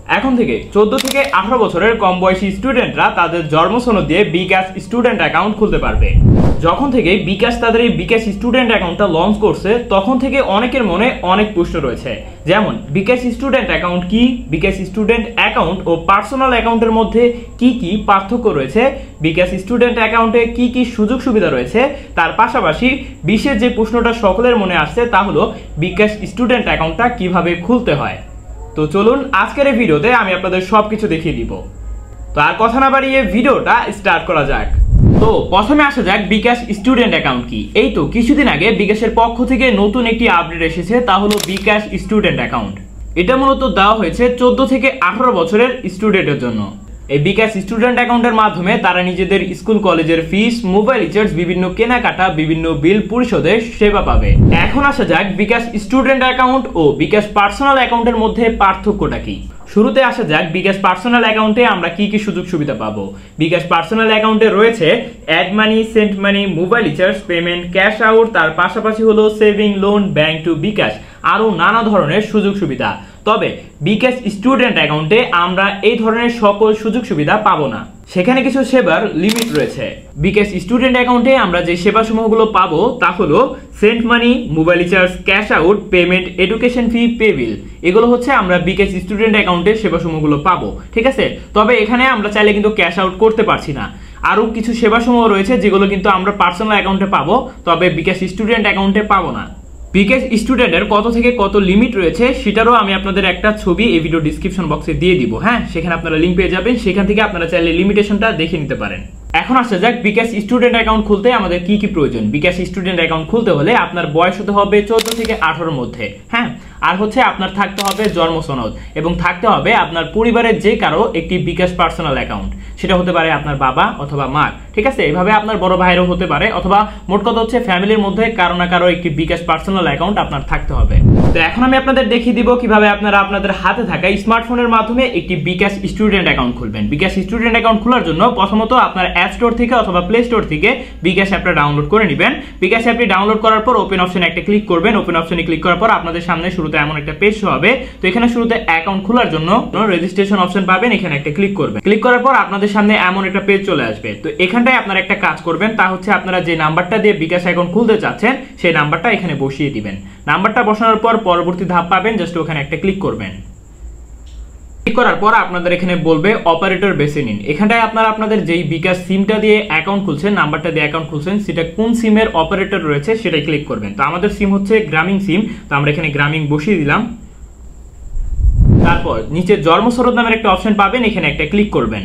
এখন থেকে 14 থেকে 18 বছরের কম বয়সী স্টুডেন্টরা তাদের জন্মসনদ দিয়ে বিকাশ স্টুডেন্ট অ্যাকাউন্ট খুলতে পারবে। যখন থেকে বিকাশ তাদের এই বিকাশ স্টুডেন্ট অ্যাকাউন্টটা লঞ্চ করছে তখন থেকে অনেকের মনে অনেক প্রশ্ন রয়েছে, যেমন বিকাশ স্টুডেন্ট অ্যাকাউন্ট কি, বিকাশ স্টুডেন্ট অ্যাকাউন্ট ও পার্সোনাল অ্যাকাউন্টের মধ্যে কি কি পার্থক্য রয়েছে, বিকাশ স্টুডেন্ট অ্যাকাউন্টে কি কি সুযোগ সুবিধা রয়েছে, তার পাশাপাশি বিশেষ যে প্রশ্নটা সকলের মনে আসছে তা হলো বিকাশ স্টুডেন্ট অ্যাকাউন্টটা কিভাবে খুলতে হয়। তো চলুন আজকের এই ভিডিওতে আমি আপনাদের সবকিছু দেখিয়ে দিব। তো আর কথা না বাড়িয়ে ভিডিওটা স্টার্ট করা যাক। তো প্রথমে আসা যাক বিকাশ স্টুডেন্ট অ্যাকাউন্ট কি। এই তো কিছুদিন আগে বিকাশের পক্ষ থেকে নতুন একটি আপডেট এসেছে, তা হলো বিকাশ স্টুডেন্ট অ্যাকাউন্ট। এটা মূলত দেওয়া হয়েছে 14 থেকে 18 বছরের স্টুডেন্টের জন্য। এই বিকাশ স্টুডেন্ট অ্যাকাউন্টের মাধ্যমে তারা নিজেদের স্কুল কলেজের ফিস, মোবাইল রিচার্জ, বিভিন্ন কেনাকাটা, বিভিন্ন বিল পরিশোধের সেবা পাবে। এখন আসা যাক বিকাশ স্টুডেন্ট অ্যাকাউন্ট ও বিকাশ পার্সোনাল অ্যাকাউন্টের মধ্যে পার্থক্যটা কি। শুরুতে আসা যাক বিকাশ পার্সোনাল অ্যাকাউন্টে আমরা কি কি সুযোগ সুবিধা পাবো। বিকাশ পার্সোনাল অ্যাকাউন্টে রয়েছে add money, send money, mobile recharge, payment, cash out, তার পাশাপাশি হলো saving, loan, bank to bKash, আরও নানা ধরনের সুযোগ সুবিধা। তবে বিকাশ স্টুডেন্ট অ্যাকাউন্টে আমরা এই ধরনের সকল সুযোগ সুবিধা পাবো না, সেখানে কিছু সেবার লিমিট রয়েছে। বিকাশ স্টুডেন্ট অ্যাকাউন্টে আমরা যে সেবাসমূহগুলো পাবো তা হলো send money, mobile recharge, cash out, payment, education fee, pay bill. এগুলো হচ্ছে আমরা বিকাশ স্টুডেন্ট অ্যাকাউন্টে সেবাসমূহগুলো পাবো, ঠিক আছে। তবে এখানে আমরা চাইলে কিন্তু ক্যাশ আউট করতে পারছি না। আরও কিছু সেবাসমূহ রয়েছে যেগুলো কিন্তু আমরা পার্সোনাল অ্যাকাউন্টে পাবো, তবে বিকাশ স্টুডেন্ট অ্যাকাউন্টে পাবো না। বিকাশ স্টুডেন্টের কত থেকে কত লিমিট রয়েছে সেটারও আমি আপনাদের একটা ছবি এই ভিডিও ডিসক্রিপশন বক্সে দিয়ে দিব। হ্যাঁ, সেখানে আপনারা লিঙ্ক পেয়ে যাবেন, সেখান থেকে আপনারা চাইলে লিমিটেশনটা দেখে নিতে পারেন। এখন আসা যাক বিকাশ স্টুডেন্ট অ্যাকাউন্ট খুলতে আমাদের কি কি প্রয়োজন। বিকাশ স্টুডেন্ট অ্যাকাউন্ট খুলতে হলে আপনার বয়স হতে হবে 14 থেকে 18-র মধ্যে। হ্যাঁ, আর হচ্ছে আপনার থাকতে হবে জন্মসনদ এবং থাকতে হবে আপনার পরিবারের যে কারো একটি বিকাশ পার্সোনাল অ্যাকাউন্ট। সেটা হতে পারে আপনার বাবা অথবা মা, ঠিক আছে। এভাবে আপনার বড় ভাইয়েরও হতে পারে, অথবা মোট কথা হচ্ছে ফ্যামিলির মধ্যে কারো না কারো একটি বিকাশ পার্সোনাল অ্যাকাউন্ট আপনার থাকতে হবে। তো এখন আমি আপনাদের দেখিয়ে দিব কিভাবে আপনারা আপনাদের হাতে থাকা স্মার্টফোনের মাধ্যমে একটি বিকাশ স্টুডেন্ট অ্যাকাউন্ট খুলবেন। বিকাশ স্টুডেন্ট অ্যাকাউন্ট খোলার জন্য প্রথমত আপনার অ্যাপ স্টোর থেকে অথবা প্লে স্টোর থেকে বিকাশ অ্যাপটা ডাউনলোড করে নেবেন। বিকাশ অ্যাপটি ডাউনলোড করার পর ওপেন অপশনে একটা ক্লিক করবেন। ওপেন অপশনে ক্লিক করার পর আপনাদের সামনে শুরুতে এমন একটা পেজ শো হবে। তো এখানে শুরুতে অ্যাকাউন্ট খোলার জন্য রেজিস্ট্রেশন অপশন পাবেন, এখানে একটা ক্লিক করবেন। ক্লিক করার পর আপনাদের সামনে এমন একটা পেজ চলে আসবে। তো এখানটায় আপনারা একটা কাজ করবেন, তা হচ্ছে আপনারা যে নাম্বারটা দিয়ে বিকাশ অ্যাকাউন্ট খুলতে চাচ্ছেন সেই নাম্বারটা এখানে বসিয়ে দিবেন। নাম্বারটা বসানোর পর পরবর্তী ধাপ পাবেন, জাস্ট ওখানে একটা ক্লিক করবেন। ক্লিক করার পর আপনাদের এখানে বলবে অপারেটর বেছে নিন। এখানটায় আপনারা আপনাদের যেই বিকাশ সিমটা দিয়ে অ্যাকাউন্ট খুলছেন, নাম্বারটা দিয়ে অ্যাকাউন্ট খুলছেন, সেটা কোন সিমের অপারেটর রয়েছে সেটাই ক্লিক করবেন। তো আমাদের সিম হচ্ছে গ্রামীণ সিম, তো আমরা এখানে গ্রামীণ বসিয়ে দিলাম। তারপর নিচে জন্মসনদ নামের একটা অপশন পাবেন, এখানে একটা ক্লিক করবেন।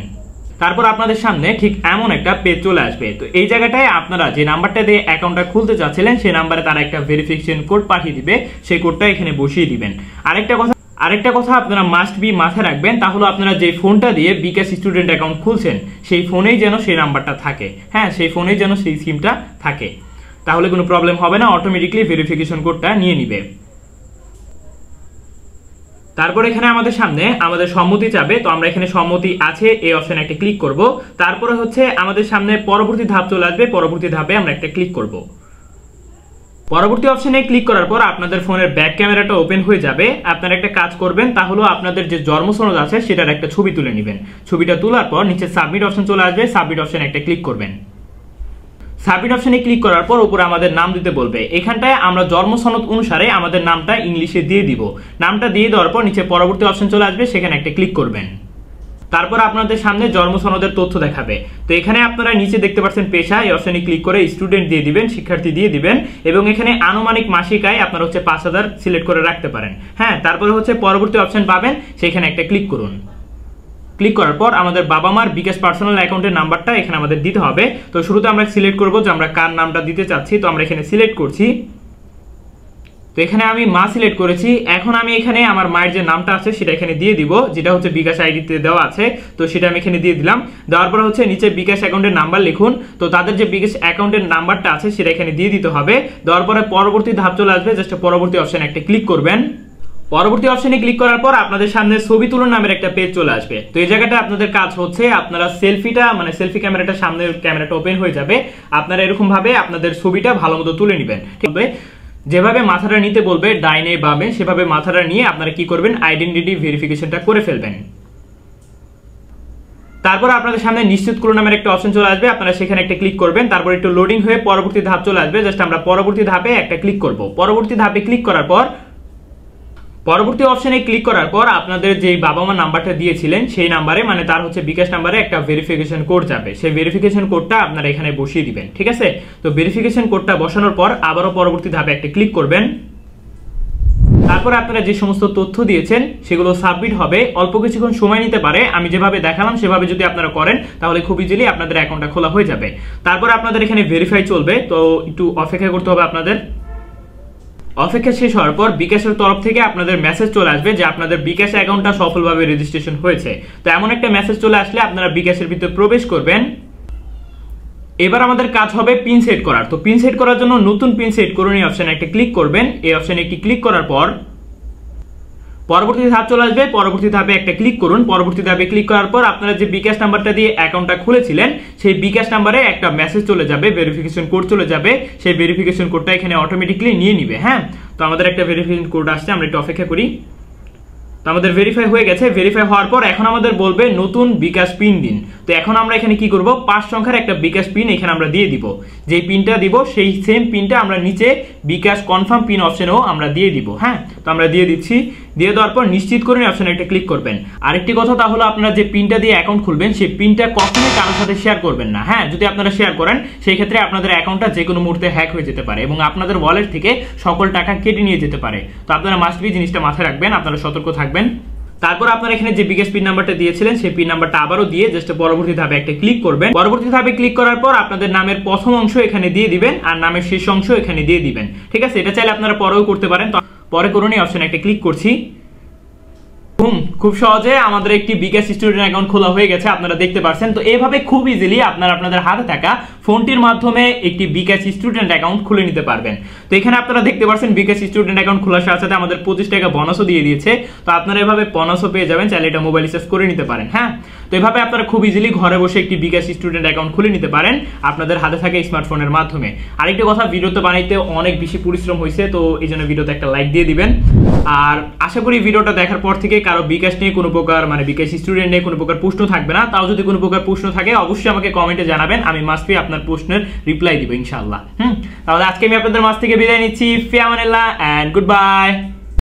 তারপর আপনাদের সামনে ঠিক এমন একটা পেজ চলে আসবে। তো এই জায়গাটায় আপনারা যে নাম্বারটা দিয়ে অ্যাকাউন্টটা খুলতে চাচ্ছিলেন সেই নাম্বারে তারা একটা ভেরিফিকেশন কোড পাঠিয়ে দিবে, সেই কোডটা এখানে বসিয়ে দিবেন। আরেকটা কথা আপনারা মাস্ট বি মাথায় রাখবেন, তা হলো আপনারা যে ফোনটা দিয়ে বিকাশ স্টুডেন্ট অ্যাকাউন্ট খুলছেন সেই ফোনেই যেন সেই নাম্বারটা থাকে। হ্যাঁ, সেই ফোনেই যেন সেই সিমটা থাকে, তাহলে কোনো প্রবলেম হবে না, অটোমেটিকলি ভেরিফিকেশন কোডটা নিয়ে নিবে। তারপর এখানে আমাদের সামনে আমাদের সম্মতি চাবে, তো আমরা এখানে সম্মতি আছে এই অপশনে একটা ক্লিক করব। তারপরে হচ্ছে আমাদের সামনে পরবর্তী ধাপ চলে আসবে, পরবর্তী ধাপে আমরা একটা ক্লিক করব। পরবর্তী অপশনে ক্লিক করার পর আপনাদের ফোনের ব্যাক ক্যামেরাটা ওপেন হয়ে যাবে। আপনারা একটা কাজ করবেন, তা হলো আপনাদের যে জন্মসনদ আছে সেটার একটা ছবি তুলে নেবেন। ছবিটা তোলার পর নিচে সাবমিট অপশন চলে আসবে, সাবমিট অপশনে একটা ক্লিক করবেন। সাবমিট অপশনে ক্লিক করার পর উপরে আমাদের নাম দিতে বলবে। এখানটায় আমরা জন্মসনদ অনুসারে আমাদের নামটা ইংলিশে দিয়ে দিব। নামটা দিয়ে দেওয়ার পর নিচে পরবর্তী অপশন চলে আসবে, সেখানে একটা ক্লিক করবেন। তারপর আপনাদের সামনে জন্মসনদের তথ্য দেখাবে। তো এখানে আপনারা নিচে দেখতে পাচ্ছেন পেশা, এই অপশনে ক্লিক করে স্টুডেন্ট দিয়ে দিবেন, শিক্ষার্থী দিয়ে দিবেন, এবং এখানে আনুমানিক মাসিক আয় আপনারা হচ্ছে 5000 সিলেক্ট করে রাখতে পারেন। হ্যাঁ, তারপরে হচ্ছে পরবর্তী অপশন পাবেন, সেখানে একটা ক্লিক করুন। ক্লিক করার পর আমাদের বাবা মার বিকাশ পার্সোনাল অ্যাকাউন্টের নাম্বারটা এখানে আমাদের দিতে হবে। তো শুরুতে আমরা সিলেক্ট করব যে আমরা কার নামটা দিতে চাচ্ছি। তো আমরা এখানে সিলেক্ট করছি। তো এখানে আমি মা সিলেক্ট করেছি। এখন আমি এখানে আমার মায়ের যে নামটা আছে সেটা এখানে দিয়ে দিব, যেটা হচ্ছে বিকাশ আইডিতে দেওয়া আছে। তো সেটা আমি এখানে দিয়ে দিলাম। দেওয়ার পর হচ্ছে নিচে বিকাশ অ্যাকাউন্টের নাম্বার লিখুন। তো তাদের যে বিকাশ অ্যাকাউন্টের নাম্বারটা আছে সেটা এখানে দিয়ে দিতে হবে। দেওয়ার পরে পরবর্তী ধাপ চলে আসবে, জাস্ট পরবর্তী অপশনে একটা ক্লিক করবেন। পরবর্তী অপশনে ক্লিক করার পর আপনাদের সামনে ছবি তুলন নামের একটা পেজ চলে আসবে। তো এই জায়গাটা আপনাদের কাজ হচ্ছে আপনারা সেলফি ক্যামেরাটা সামনের ক্যামেরাটা ওপেন হয়ে যাবে, আপনারা এরকম ভাবে আপনাদের ছবিটা ভালো মতো তুলে নেবেন। ঠিক আছে, যেভাবে মাথাটা নিতে বলবে ডাইনে বামে সেভাবে মাথাটা নিয়ে আপনারা কি করবেন, আইডেন্টিটি ভেরিফিকেশনটা করে ফেলবেন। তারপর আপনাদের সামনে নিশ্চিত করুন নামের একটা অপশন চলে আসবে, আপনারা সেখানে একটা ক্লিক করবেন। তারপর একটু লোডিং হয়ে পরবর্তী ধাপ চলে আসবে, জাস্ট আমরা পরবর্তী ধাপে একটা ক্লিক করব। পরবর্তী ধাপে ক্লিক করার পর পরবর্তী অপশনে ক্লিক করার পর আপনাদের যে বাবা মা নাম্বারটা দিয়েছিলেন সেই নাম্বারে, মানে তার হচ্ছে বিকাশ নাম্বারে একটা ভেরিফিকেশন কোড যাবে। সেই ভেরিফিকেশন কোডটা আপনারা এখানে বসিয়ে দিবেন, ঠিক আছে? তো ভেরিফিকেশন কোডটা বসানোর পর আবারও পরবর্তী ধাপে একটা ক্লিক করবেন। তারপরে আপনারা যে সমস্ত তথ্য দিয়েছেন সেগুলো সাবমিট হবে, অল্প কিছুক্ষণ সময় নিতে পারে। আমি যেভাবে দেখালাম সেভাবে যদি আপনারা করেন তাহলে খুব ইজিলি আপনাদের অ্যাকাউন্টটা খোলা হয়ে যাবে। তারপর আপনাদের এখানে ভেরিফাই চলবে, তো একটু অপেক্ষা করতে হবে আপনাদের। অপেক্ষা শেষ হওয়ার পর বিকাশের তরফ থেকে আপনাদের মেসেজ চলে আসবে যে আপনাদের বিকাশ অ্যাকাউন্টটা সফলভাবে রেজিস্ট্রেশন হয়েছে। তো এমন একটা মেসেজ চলে আসলে আপনারা বিকাশের ভিতরে প্রবেশ করবেন। এবার আমাদের কাজ হবে পিন সেট করার। তো পিন সেট করার জন্য নতুন পিন সেট করুন এই অপশনে একটা ক্লিক করবেন। এই অপশনে একটি ক্লিক করার পর পরবর্তী ধাপ চলে আসবে, পরবর্তী ধাপে একটা ক্লিক করুন। পরবর্তী ধাপে ক্লিক করার পর আপনারা যে বিকাশ নাম্বারটা দিয়ে অ্যাকাউন্টটা খুলেছিলেন সেই বিকাশ নাম্বারে একটা মেসেজ চলে যাবে, ভেরিফিকেশন কোড চলে যাবে। সেই ভেরিফিকেশন কোডটা এখানে অটোমেটিক্যালি নিয়ে নিবে। হ্যাঁ, তো আমাদের একটা ভেরিফিকেশন কোড আসছে, আমরা একটু অপেক্ষা করি। তো আমাদের ভেরিফাই হয়ে গেছে। ভেরিফাই হওয়ার পর এখন আমাদের বলবে নতুন বিকাশ পিন দিন। তো এখন আমরা এখানে কি করব, 5 সংখ্যার একটা বিকাশ পিন এখানে আমরা দিয়ে দিব। যেই পিনটা দিব সেই সেম পিনটা আমরা নিচে বিকাশ কনফার্ম পিন অপশনেও আমরা দিয়ে দিব। হ্যাঁ, তো আমরা দিয়ে দিচ্ছি। দিয়ে দেওয়ার পর নিশ্চিত করে অপশনে একটা ক্লিক করবেন। আরেকটি কথা, তাহলে আপনারা যে পিনটা দিয়ে অ্যাকাউন্ট খুলবেন সেই পিনটা কখনোই কারোর সাথে শেয়ার করবেন না। হ্যাঁ, যদি আপনারা শেয়ার করেন সেই ক্ষেত্রে আপনাদের অ্যাকাউন্টটা যে কোনো মুহূর্তে হ্যাক হয়ে যেতে পারে এবং আপনাদের ওয়ালেট থেকে সকল টাকা কেটে নিয়ে যেতে পারে। তো আপনারা মাস্ট বি জিনিসটা মাথায় রাখবেন, আপনারা সতর্ক থাকবেন। তারপর আপনারা এখানে যে বিকাশ পিন নাম্বারটা দিয়েছিলেন সেই পিন নাম্বারটা আবারও দিয়ে জাস্ট পরবর্তী ধাপে একটা ক্লিক করবেন। পরবর্তী ধাপে ক্লিক করার পর আপনাদের নামের প্রথম অংশ এখানে দিয়ে দিবেন আর নামের শেষ অংশ এখানে দিয়ে দিবেন, ঠিক আছে? এটা চাইলে আপনারা পরেও করতে পারেন, তো পরে করুন এই অপশনে একটা ক্লিক করছি। খুব সহজে আমাদের একটি বিকাশ স্টুডেন্ট অ্যাকাউন্ট খোলা হয়ে গেছে, আপনারা দেখতে পাচ্ছেন। তো এইভাবে খুব ইজিলি আপনারা আপনাদের হাতে থাকা ফোনটির মাধ্যমে একটি বিকাশ স্টুডেন্ট অ্যাকাউন্ট খুলে নিতে পারবেন। তো এখানে আপনারা দেখতে পাচ্ছেন বিকাশ স্টুডেন্ট অ্যাকাউন্ট খোলার সাথে সাথে আমাদের 25 টাকা বোনাসও দিয়ে দিয়েছে। তো আপনারা এভাবে বোনাসও পেয়ে যাবেন, চাইলে এটা মোবাইল রিচার্জ করে নিতে পারেন। হ্যাঁ, তো এভাবে আপনারা খুব ইজিলি ঘরে বসে একটি বিকাশ স্টুডেন্ট অ্যাকাউন্ট খুলে নিতে পারেন আপনাদের হাতে থাকা স্মার্টফোনের মাধ্যমে। আরেকটি কথা, ভিডিওতে বানাইতে অনেক বেশি পরিশ্রম হয়েছে, তো এই জন্য ভিডিওতে একটা লাইক দিয়ে দিবেন। আর আশা করি ভিডিওটা দেখার পর থেকে কারো বিকাশ নিয়ে কোনো প্রকার, মানে বিকাশ স্টুডেন্ট নিয়ে কোনো প্রকার প্রশ্ন থাকবে না। তাও যদি কোনো প্রকার প্রশ্ন থাকে অবশ্যই আমাকে কমেন্টে জানাবেন, আমি মাস্ট বি আপনার প্রশ্নের রিপ্লাই দিব ইনশাআল্লাহ। তাহলে আজকে আমি আপনাদের মাঝ থেকে বিদায় নিচ্ছি। ফি আমানিল্লাহ এন্ড গুড বাই।